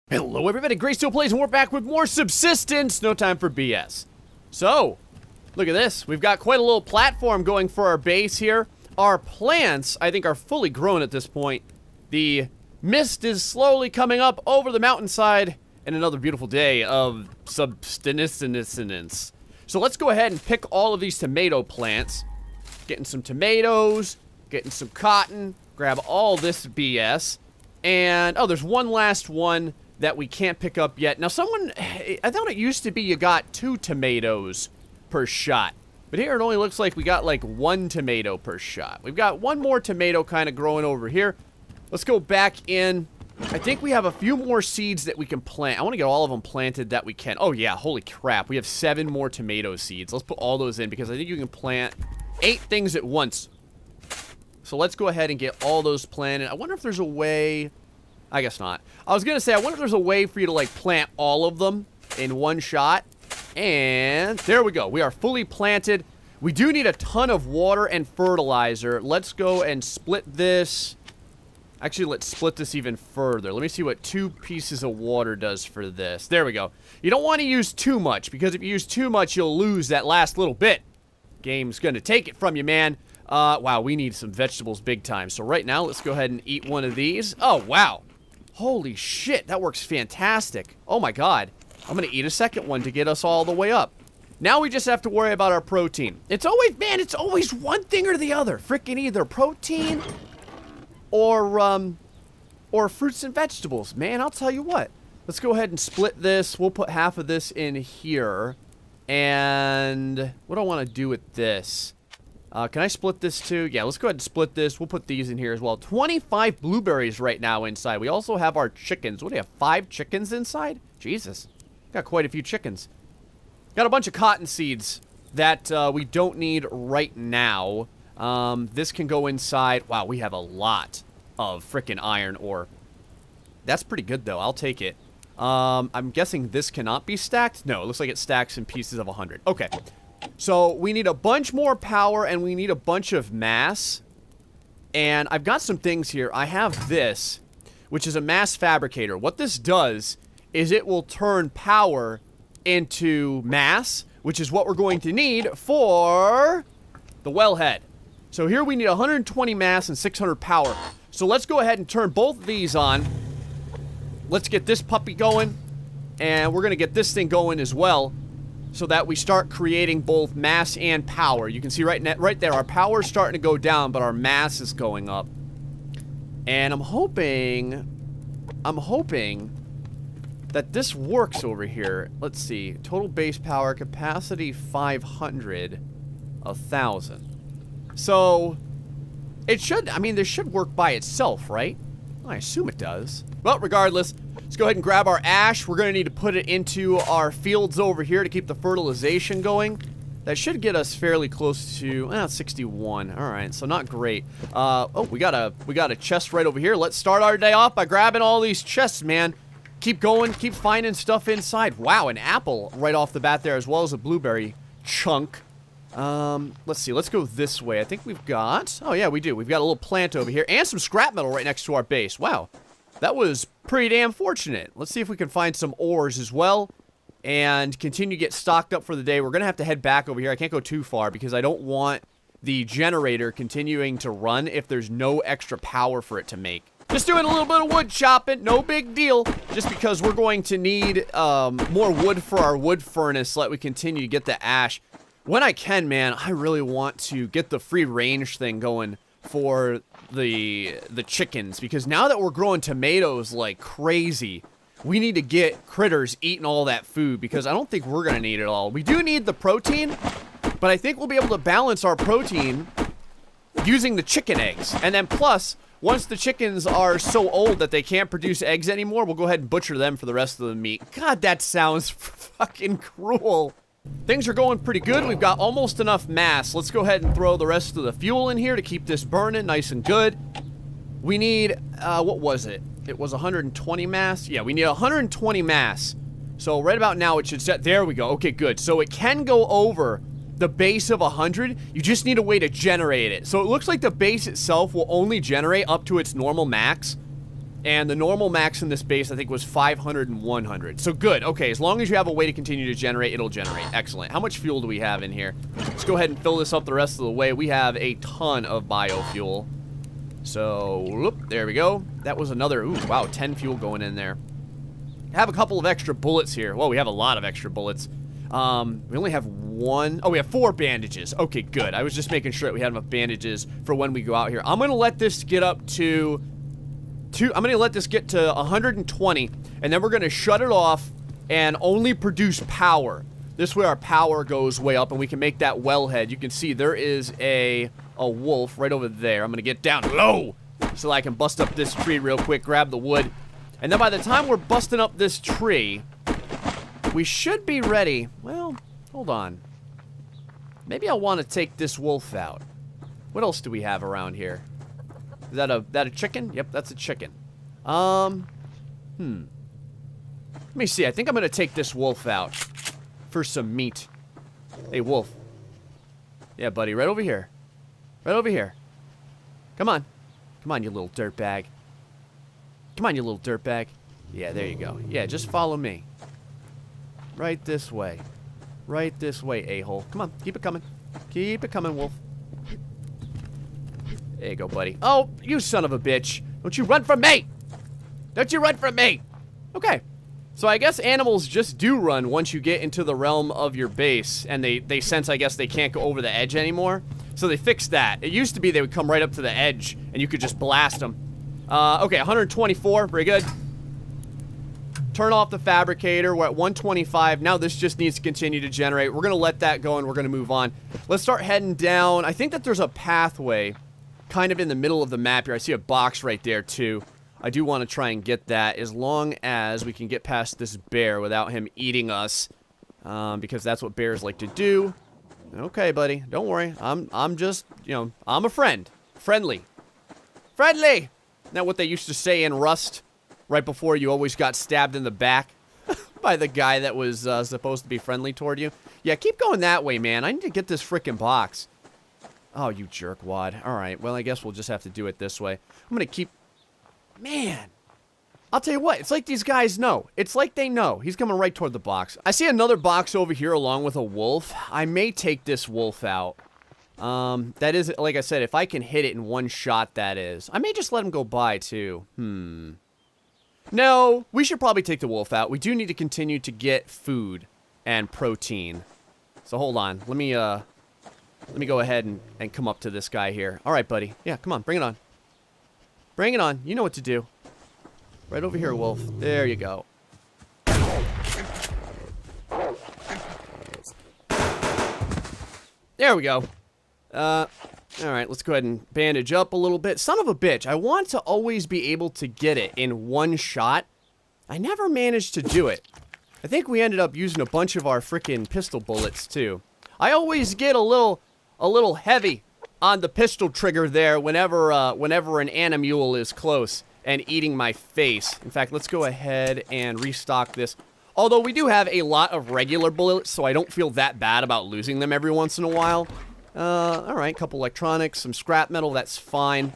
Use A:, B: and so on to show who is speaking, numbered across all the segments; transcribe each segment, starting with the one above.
A: Hello everybody, Greysteel Plays, and we're back with more Subsistence. No time for BS. So, look at this. We've got quite a little platform going for our base here. Our plants, I think, are fully grown at this point. The mist is slowly coming up over the mountainside, and another beautiful day of subsistence. So let's go ahead and pick all of these tomato plants. Getting some tomatoes, getting some cotton, grab all this BS. And, oh, there's one last one that we can't pick up yet. Now, I thought it used to be you got 2 tomatoes per shot. But here it only looks like we got like 1 tomato per shot. We've got one more tomato kind of growing over here. Let's go back in. I think we have a few more seeds that we can plant. I want to get all of them planted that we can. Oh, yeah, holy crap. We have 7 more tomato seeds. Let's put all those in because I think you can plant 8 things at once. So let's go ahead and get all those planted. I wonder if there's a way... I guess not. I was going to say, I wonder if there's a way for you to, like, plant all of them in one shot. And there we go. We are fully planted. We do need a ton of water and fertilizer. Let's go and split this. Actually, let's split this even further. Let me see what 2 pieces of water does for this. There we go. You don't want to use too much, because if you use too much, you'll lose that last little bit. Game's going to take it from you, man. Wow, we need some vegetables big time. So right now, let's go ahead and eat one of these. Oh, wow. Holy shit, that works fantastic. Oh my god. I'm gonna eat a second one to get us all the way up. Now we just have to worry about our protein. It's always, man, it's always one thing or the other. Frickin' either protein or fruits and vegetables. Man, I'll tell you what. Let's go ahead and split this. We'll put half of this in here. And what do I want to do with this? Can I split this too? Yeah, let's go ahead and split this. We'll put these in here as well. 25 blueberries right now inside. We also have our chickens. What do you have, 5 chickens inside? Jesus. Got quite a few chickens. Got a bunch of cotton seeds that we don't need right now. This can go inside. Wow, we have a lot of frickin' iron ore. That's pretty good, though. I'll take it. I'm guessing this cannot be stacked? No, it looks like it stacks in pieces of 100. Okay. So, we need a bunch more power, and we need a bunch of mass. And I've got some things here. I have this, which is a mass fabricator. What this does is it will turn power into mass, which is what we're going to need for the wellhead. So here we need 120 mass and 600 power. So let's go ahead and turn both of these on. Let's get this puppy going, and we're going to get this thing going as well, so that we start creating both mass and power. You can see right there, our power is starting to go down, but our mass is going up. And I'm hoping that this works over here. Let's see, total base power, capacity 500, 1,000. So, it should, I mean, this should work by itself, right? I assume it does. Well, regardless, let's go ahead and grab our ash. We're going to need to put it into our fields over here to keep the fertilization going. That should get us fairly close to 61. All right, so not great. Oh, we got a chest right over here. Let's start our day off by grabbing all these chests, man. Keep going, keep finding stuff inside. Wow, an apple right off the bat there, as well as a blueberry chunk. Let's see, let's go this way. I think we've got, oh yeah, we do. We've got a little plant over here and some scrap metal right next to our base. Wow, that was pretty damn fortunate. Let's see if we can find some ores as well and continue to get stocked up for the day. We're gonna have to head back over here. I can't go too far because I don't want the generator continuing to run if there's no extra power for it to make. Just doing a little bit of wood chopping, no big deal. Just because we're going to need more wood for our wood furnace so that we continue to get the ash. When I can, man, I really want to get the free range thing going for the chickens, because now that we're growing tomatoes like crazy, we need to get critters eating all that food, because I don't think we're gonna need it all. We do need the protein, but I think we'll be able to balance our protein using the chicken eggs. And then plus, once the chickens are so old that they can't produce eggs anymore, we'll go ahead and butcher them for the rest of the meat. God, that sounds fucking cruel. Things are going pretty good. We've got almost enough mass. Let's go ahead and throw the rest of the fuel in here to keep this burning nice and good. We need, what was it? It was 120 mass? Yeah, we need 120 mass. So right about now it should set, there we go. Okay, good. So it can go over the base of 100. You just need a way to generate it. So it looks like the base itself will only generate up to its normal max. And the normal max in this base, I think, was 500 and 100. So good. Okay, as long as you have a way to continue to generate, it'll generate. Excellent. How much fuel do we have in here? Let's go ahead and fill this up the rest of the way. We have a ton of biofuel. So, whoop, there we go. That was another, ooh, wow, 10 fuel going in there. I have a couple of extra bullets here. Well, we have a lot of extra bullets. We only have one. Oh, we have 4 bandages. Okay, good. I was just making sure that we had enough bandages for when we go out here. I'm going to let this get up to... I'm going to let this get to 120, and then we're going to shut it off and only produce power. This way our power goes way up, and we can make that wellhead. You can see there is a wolf right over there. I'm going to get down low so I can bust up this tree real quick, grab the wood. And then by the time we're busting up this tree, we should be ready. Well, hold on. Maybe I want to take this wolf out. What else do we have around here? Is that a chicken? Yep, that's a chicken. Let me see. I think I'm going to take this wolf out for some meat. Hey, wolf. Yeah, buddy, right over here. Right over here. Come on. Come on, you little dirtbag. Come on, you little dirtbag. Yeah, there you go. Yeah, just follow me. Right this way. Right this way, a-hole. Come on, keep it coming. Keep it coming, wolf. There you go, buddy. Oh, you son of a bitch. Don't you run from me! Don't you run from me! Okay. So I guess animals just do run once you get into the realm of your base, and they sense, I guess, they can't go over the edge anymore. So they fixed that. It used to be they would come right up to the edge, and you could just blast them. Okay, 124, very good. Turn off the fabricator, we're at 125. Now this just needs to continue to generate. We're gonna let that go, and we're gonna move on. Let's start heading down. I think that there's a pathway kind of in the middle of the map here. I see a box right there, too. I do want to try and get that as long as we can get past this bear without him eating us, because that's what bears like to do. Okay, buddy, don't worry. I'm just, you know, I'm a friend. Friendly. Friendly! Isn't that what they used to say in Rust? Right before you always got stabbed in the back by the guy that was supposed to be friendly toward you? Yeah, keep going that way, man. I need to get this frickin' box. Oh, you jerkwad. Alright, well, I guess we'll just have to do it this way. I'm gonna keep... Man! I'll tell you what, it's like these guys know. It's like they know. He's coming right toward the box. I see another box over here along with a wolf. I may take this wolf out. That is, like I said, if I can hit it in one shot, that is. I may just let him go by, too. No, we should probably take the wolf out. We do need to continue to get food and protein. So hold on. Let me go ahead and come up to this guy here. All right, buddy. Yeah, come on. Bring it on. Bring it on. You know what to do. Right over here, wolf. There you go. There we go. Alright, let's go ahead and bandage up a little bit. Son of a bitch, I want to always be able to get it in one shot. I never managed to do it. I think we ended up using a bunch of our frickin' pistol bullets, too. I always get a little heavy on the pistol trigger there whenever an animal is close and eating my face. In fact, let's go ahead and restock this. Although we do have a lot of regular bullets, so I don't feel that bad about losing them every once in a while. Alright, couple electronics, some scrap metal, that's fine.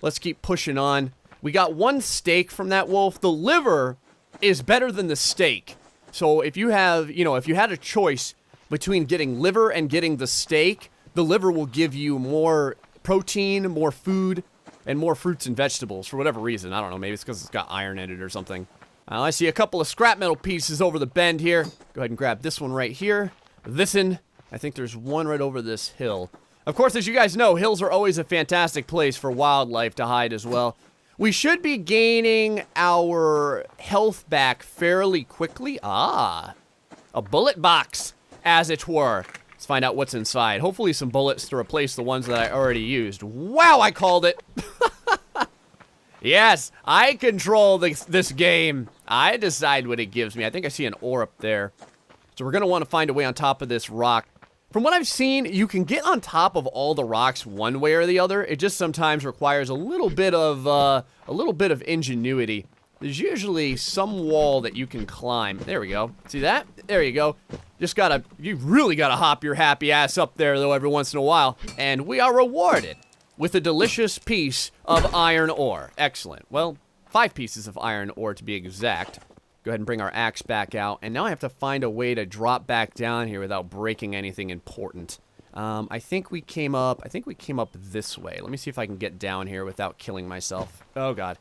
A: Let's keep pushing on. We got one steak from that wolf. The liver is better than the steak. So if you have, you know, if you had a choice between getting liver and getting the steak, the liver will give you more protein, more food, and more fruits and vegetables for whatever reason. I don't know, maybe it's because it's got iron in it or something. I see a couple of scrap metal pieces over the bend here. Go ahead and grab this one right here. This'n. I think there's one right over this hill. Of course, as you guys know, hills are always a fantastic place for wildlife to hide as well. We should be gaining our health back fairly quickly. Ah, a bullet box, as it were. Let's find out what's inside. Hopefully some bullets to replace the ones that I already used. Wow, I called it. Yes, I control this game. I decide what it gives me. I think I see an ore up there. So we're going to want to find a way on top of this rock. From what I've seen, you can get on top of all the rocks one way or the other. It just sometimes requires a little bit of ingenuity. There's usually some wall that you can climb. There we go. See that? There you go. You really gotta hop your happy ass up there though every once in a while, and we are rewarded with a delicious piece of iron ore. Excellent. Well, 5 pieces of iron ore to be exact. Go ahead and bring our axe back out. And now I have to find a way to drop back down here without breaking anything important. I think we came up this way. Let me see if I can get down here without killing myself. Oh, God.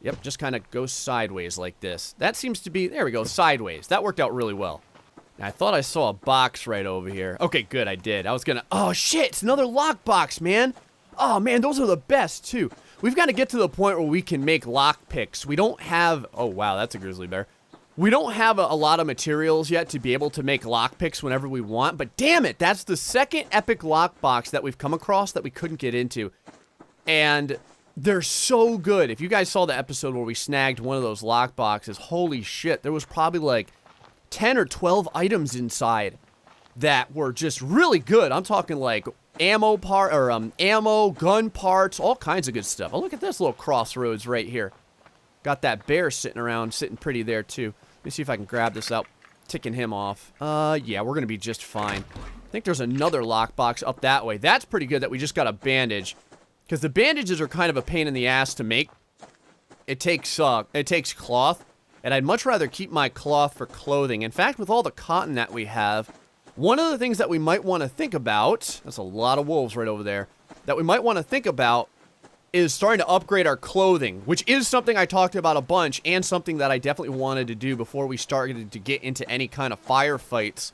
A: Yep, just kind of go sideways like this. That seems to be, there we go, sideways. That worked out really well. I thought I saw a box right over here. Okay, good, I did. I was gonna... Oh, shit, it's another lockbox, man. Oh, man, those are the best, too. We've got to get to the point where we can make lockpicks. We don't have... Oh, wow, that's a grizzly bear. We don't have a lot of materials yet to be able to make lockpicks whenever we want, but damn it, that's the second epic lockbox that we've come across that we couldn't get into. And they're so good. If you guys saw the episode where we snagged one of those lockboxes, holy shit, there was probably like 10 or 12 items inside that were just really good. I'm talking like ammo, gun parts, all kinds of good stuff. Oh, look at this little crossroads right here. Got that bear sitting around, sitting pretty there too. Let me see if I can grab this out, ticking him off. Yeah, we're gonna be just fine. I think there's another lockbox up that way. That's pretty good that we just got a bandage, because the bandages are kind of a pain in the ass to make. It takes cloth. And I'd much rather keep my cloth for clothing. In fact, with all the cotton that we have, one of the things that we might want to think about, that's a lot of wolves right over there, that we might want to think about is starting to upgrade our clothing, which is something I talked about a bunch and something that I definitely wanted to do before we started to get into any kind of firefights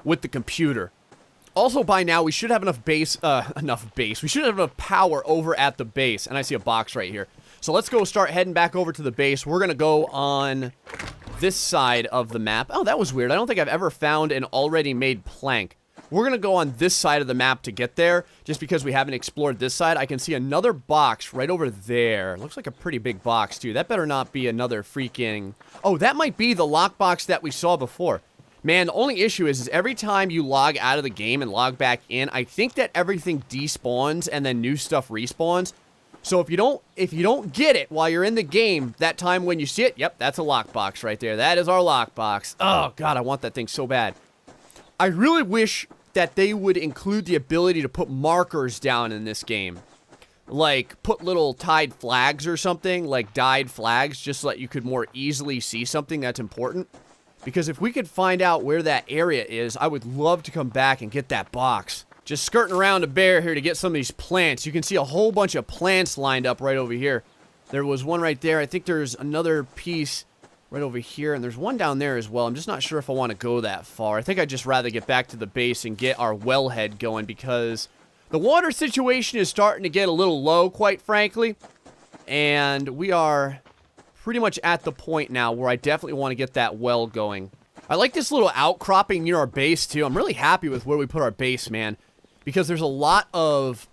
A: with the computer. Also, by now, we should have enough we should have enough power over at the base. And I see a box right here. So let's go start heading back over to the base. We're going to go on this side of the map. Oh, that was weird. I don't think I've ever found an already made plank. We're going to go on this side of the map to get there, just because we haven't explored this side. I can see another box right over there. Looks like a pretty big box, too. That better not be another freaking... Oh, that might be the lockbox that we saw before. Man, the only issue is every time you log out of the game and log back in, I think that everything despawns and then new stuff respawns. So if you don't get it while you're in the game, that time when you see it, yep, that's a lockbox right there. That is our lockbox. Oh, God, I want that thing so bad. I really wish that they would include the ability to put markers down in this game. Like, put little tied flags or something, like dyed flags, just so that you could more easily see something that's important. Because if we could find out where that area is, I would love to come back and get that box. Just skirting around a bear here to get some of these plants. You can see a whole bunch of plants lined up right over here. There was one right there. I think there's another piece right over here, and there's one down there as well. I'm just not sure if I want to go that far. I think I'd just rather get back to the base and get our wellhead going, because the water situation is starting to get a little low, quite frankly. And we are pretty much at the point now where I definitely want to get that well going. I like this little outcropping near our base, too. I'm really happy with where we put our base, man, because there's a lot of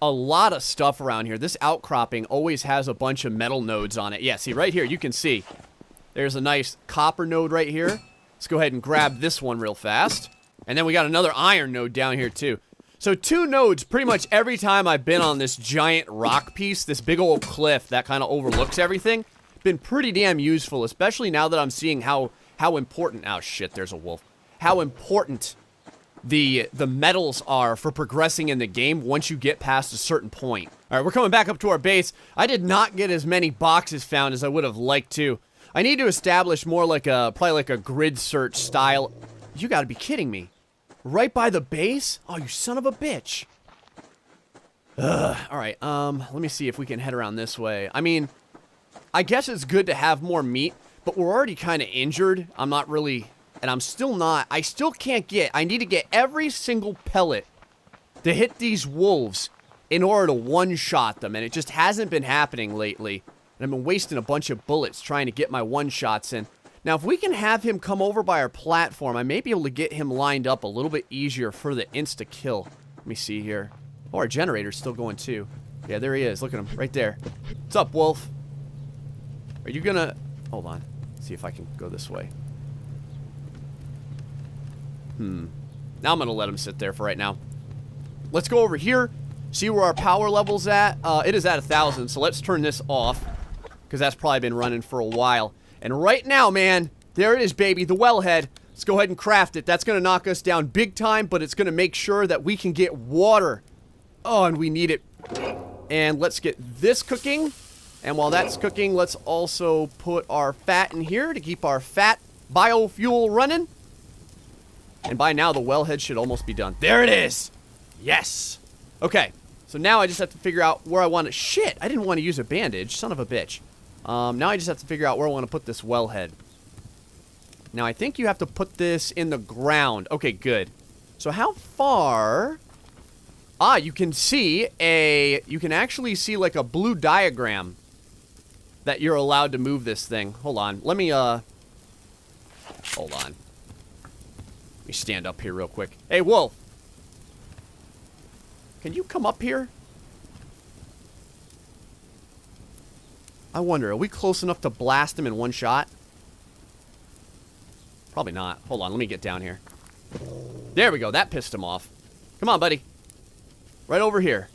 A: stuff around here. This outcropping always has a bunch of metal nodes on it. Yeah, see, right here, you can see. There's a nice copper node right here. Let's go ahead and grab this one real fast. And then we got another iron node down here, too. So 2 nodes pretty much every time I've been on this giant rock piece, this big old cliff that kind of overlooks everything. Been pretty damn useful, especially now that I'm seeing how important... Oh, shit, there's a wolf. How important the metals are for progressing in the game once you get past a certain point. All right, we're coming back up to our base. I did not get as many boxes found as I would have liked to. I need to establish more like probably like a grid search style. You gotta be kidding me. Right by the base? Oh, you son of a bitch. Ugh. All right, let me see if we can head around this way. I mean, I guess it's good to have more meat, but we're already kind of injured. I'm not really, and I'm still not, I still can't get, I need to get every single pellet to hit these wolves in order to one-shot them, and it just hasn't been happening lately. And I've been wasting a bunch of bullets trying to get my one-shots in. Now, if we can have him come over by our platform, I may be able to get him lined up a little bit easier for the insta-kill. Let me see here. Oh, our generator's still going, too. Yeah, there he is. Look at him. Right there. What's up, wolf? Are you gonna... Hold on. See if I can go this way. Now I'm gonna let him sit there for right now. Let's go over here. See where our power level's at. It is at 1,000, so let's turn this off, because that's probably been running for a while. And right now, man, there it is, baby, the wellhead. Let's go ahead and craft it. That's going to knock us down big time, but it's going to make sure that we can get water. Oh, and we need it. And let's get this cooking. And while that's cooking, let's also put our fat in here to keep our fat biofuel running. And by now, the wellhead should almost be done. There it is! Yes! Okay, so now I just have to figure out where I want to... Shit, I didn't want to use a bandage. Son of a bitch. Now I just have to figure out where I want to put this wellhead. Now, I think you have to put this in the ground. Okay, good. So how far... Ah, you can see a... You can actually see like a blue diagram that you're allowed to move this thing. Hold on. Let me, Hold on. Let me stand up here real quick. Hey, Wolf. Can you come up here? I wonder, are we close enough to blast him in one shot? Probably not. Hold on, let me get down here. There we go. That pissed him off. Come on, buddy. Right over here.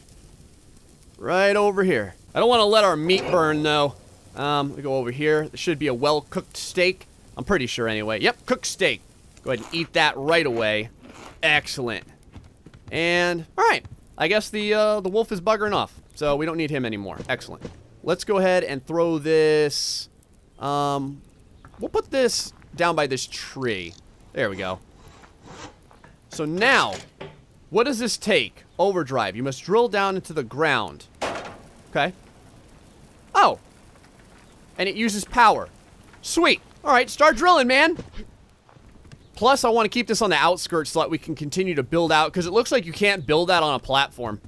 A: Right over here. I don't want to let our meat burn, though. We go over here. There should be a well-cooked steak. I'm pretty sure, anyway. Yep, cooked steak. Go ahead and eat that right away. Excellent. And, alright. I guess the wolf is buggering off. So, we don't need him anymore. Excellent. Let's go ahead and throw this... we'll put this down by this tree. There we go. So now, what does this take? Overdrive. You must drill down into the ground. Okay. Oh. And it uses power. Sweet. Alright, start drilling, man. Plus, I want to keep this on the outskirts so that we can continue to build out, because it looks like you can't build that on a platform.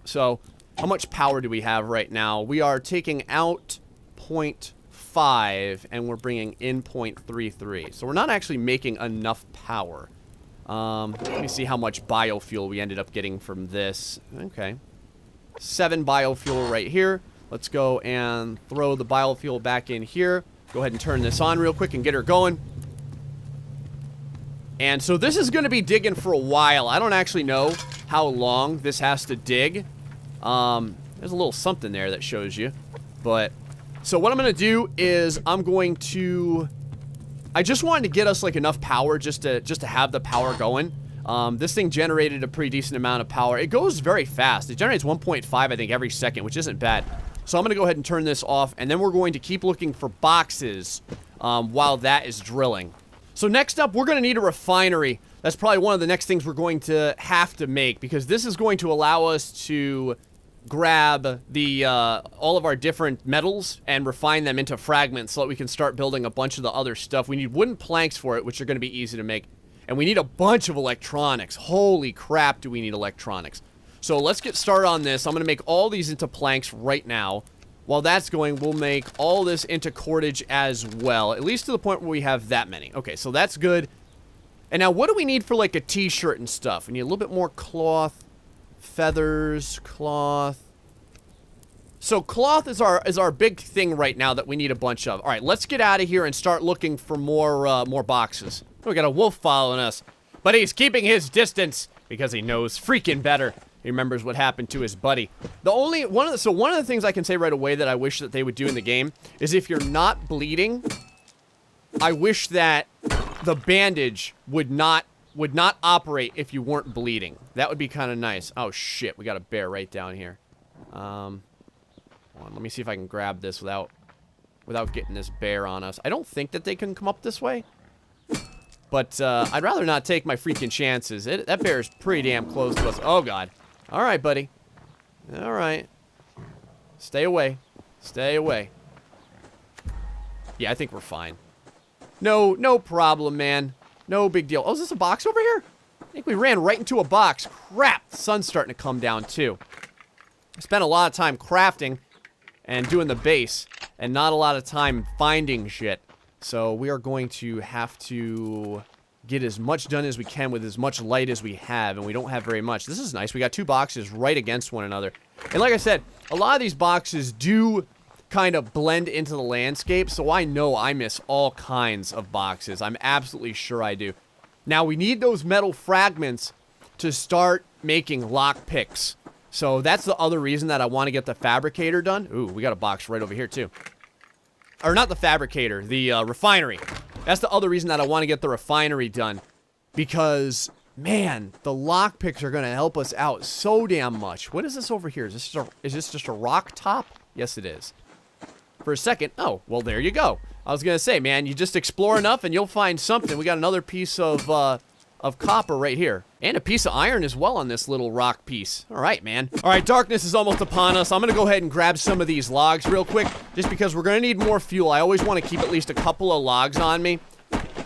A: So, how much power do we have right now? We are taking out 0.5, and we're bringing in 0.33. So, we're not actually making enough power. Let me see how much biofuel we ended up getting from this. Okay. 7 biofuel right here. Let's go and throw the biofuel back in here. Go ahead and turn this on real quick and get her going. And so this is going to be digging for a while. I don't actually know how long this has to dig. There's a little something there that shows you. But, so what I'm going to do is I'm going to... I just wanted to get us like enough power just to have the power going. This thing generated a pretty decent amount of power. It goes very fast. It generates 1.5, I think, every second, which isn't bad. So I'm going to go ahead and turn this off, and then we're going to keep looking for boxes while that is drilling. So next up, we're going to need a refinery. That's probably one of the next things we're going to have to make, because this is going to allow us to grab the all of our different metals and refine them into fragments so that we can start building a bunch of the other stuff. We need wooden planks for it, which are going to be easy to make. And we need a bunch of electronics. Holy crap, do we need electronics. So let's get started on this. I'm going to make all these into planks right now. While that's going, we'll make all this into cordage as well. At least to the point where we have that many. Okay, so that's good. And now what do we need for like a t-shirt and stuff? We need a little bit more cloth, feathers, cloth. So cloth is our big thing right now that we need a bunch of. All right, let's get out of here and start looking for more boxes. We got a wolf following us, but he's keeping his distance because he knows freaking better. He remembers what happened to his buddy. One of the things I can say right away that I wish that they would do in the game is if you're not bleeding, I wish that the bandage would not operate if you weren't bleeding. That would be kind of nice. Oh shit, we got a bear right down here. Hold on, let me see if I can grab this without getting this bear on us. I don't think that they can come up this way. But, I'd rather not take my freaking chances. That bear is pretty damn close to us. Oh, God. All right, buddy. All right. Stay away. Stay away. Yeah, I think we're fine. No problem, man. No big deal. Oh, is this a box over here? I think we ran right into a box. Crap. The sun's starting to come down, too. I spent a lot of time crafting and doing the base, and not a lot of time finding shit. So we are going to have to get as much done as we can with as much light as we have, and we don't have very much. This is nice. We got 2 boxes right against one another. And like I said, a lot of these boxes do kind of blend into the landscape, so I know I miss all kinds of boxes. I'm absolutely sure I do. Now, we need those metal fragments to start making lockpicks. So that's the other reason that I want to get the Fabricator done. Ooh, we got a box right over here, too. Or not the Fabricator, the refinery. That's the other reason that I want to get the refinery done. Because Man, the lockpicks are going to help us out so damn much. What is this over here? Is this just a rock top? Yes, it is. For a second. Oh, well, there you go. I was going to say, man, you just explore enough and you'll find something. We got another piece of copper right here. And a piece of iron as well on this little rock piece. All right, man. All right, darkness is almost upon us. I'm going to go ahead and grab some of these logs real quick, just because we're going to need more fuel. I always want to keep at least a couple of logs on me.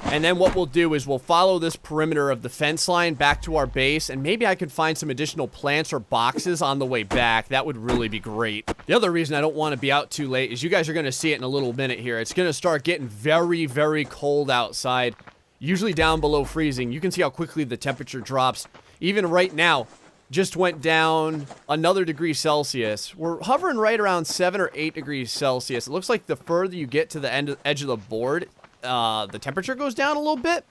A: And then what we'll do is we'll follow this perimeter of the fence line back to our base, and maybe I could find some additional plants or boxes on the way back. That would really be great. The other reason I don't want to be out too late is you guys are going to see it in a little minute here. It's going to start getting very, very cold outside, usually down below freezing. You can see how quickly the temperature drops. Even right now, just went down another degree Celsius. We're hovering right around 7 or 8 degrees Celsius. It looks like the further you get to the edge of the board, the temperature goes down a little bit.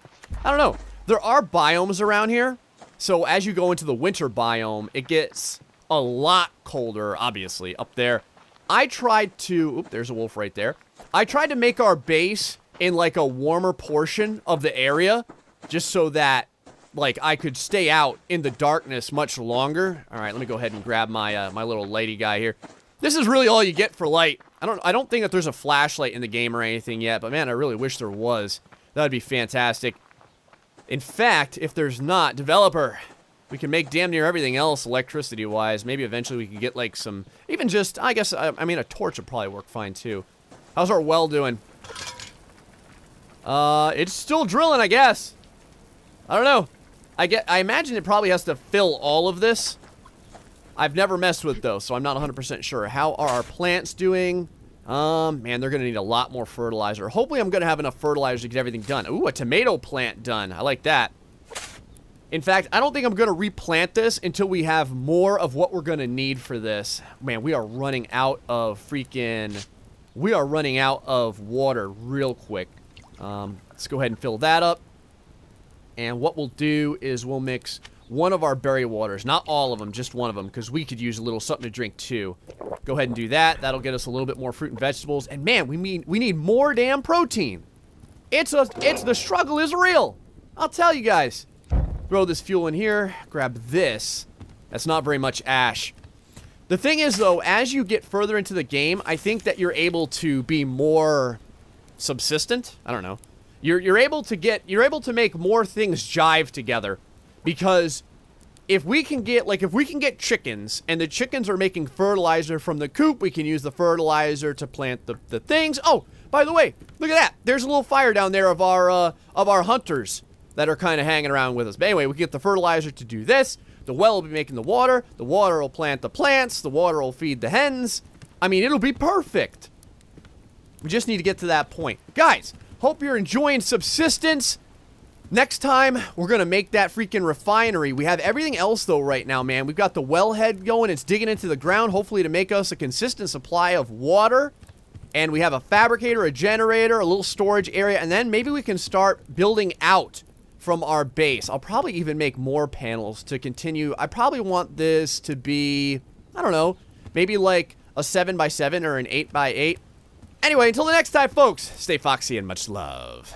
A: I don't know. There are biomes around here. So as you go into the winter biome, it gets a lot colder, obviously, up there. I tried to... Oop, there's a wolf right there. I tried to make our base in, like, a warmer portion of the area, just so that, like, I could stay out in the darkness much longer. All right, let me go ahead and grab my, my little lighty guy here. This is really all you get for light. I don't think that there's a flashlight in the game or anything yet, but man, I really wish there was. That would be fantastic. In fact, if there's not, developer, we can make damn near everything else electricity-wise. Maybe eventually we can get like some, even just, I guess, I mean, a torch would probably work fine too. How's our well doing? It's still drilling, I guess. I don't know. I imagine it probably has to fill all of this. I've never messed with those, so I'm not 100% sure. How are our plants doing? Man, they're going to need a lot more fertilizer. Hopefully I'm going to have enough fertilizer to get everything done. Ooh, a tomato plant done. I like that. In fact, I don't think I'm going to replant this until we have more of what we're going to need for this. Man, we are running out of freaking... We are running out of water real quick. Let's go ahead and fill that up. And what we'll do is we'll mix one of our berry waters. Not all of them, just one of them, because we could use a little something to drink too. Go ahead and do that. That'll get us a little bit more fruit and vegetables. And man, we need more damn protein. The struggle is real. I'll tell you guys. Throw this fuel in here. Grab this. That's not very much ash. The thing is, though, as you get further into the game, I think that you're able to be more subsistent. I don't know. You're able to make more things jive together, because if we can get chickens, and the chickens are making fertilizer from the coop, we can use the fertilizer to plant the things. Oh, by the way, look at that. There's a little fire down there of our hunters that are kind of hanging around with us. But anyway, we get the fertilizer to do this. The well will be making the water will plant the plants, the water will feed the hens. I mean, it'll be perfect. We just need to get to that point. Guys, hope you're enjoying Subsistence. Next time, we're going to make that freaking refinery. We have everything else, though, right now, man. We've got the wellhead going. It's digging into the ground, hopefully to make us a consistent supply of water. And we have a fabricator, a generator, a little storage area. And then maybe we can start building out from our base. I'll probably even make more panels to continue. I probably want this to be, I don't know, maybe like a 7x7 or an 8x8. Anyway, until the next time, folks, stay foxy and much love.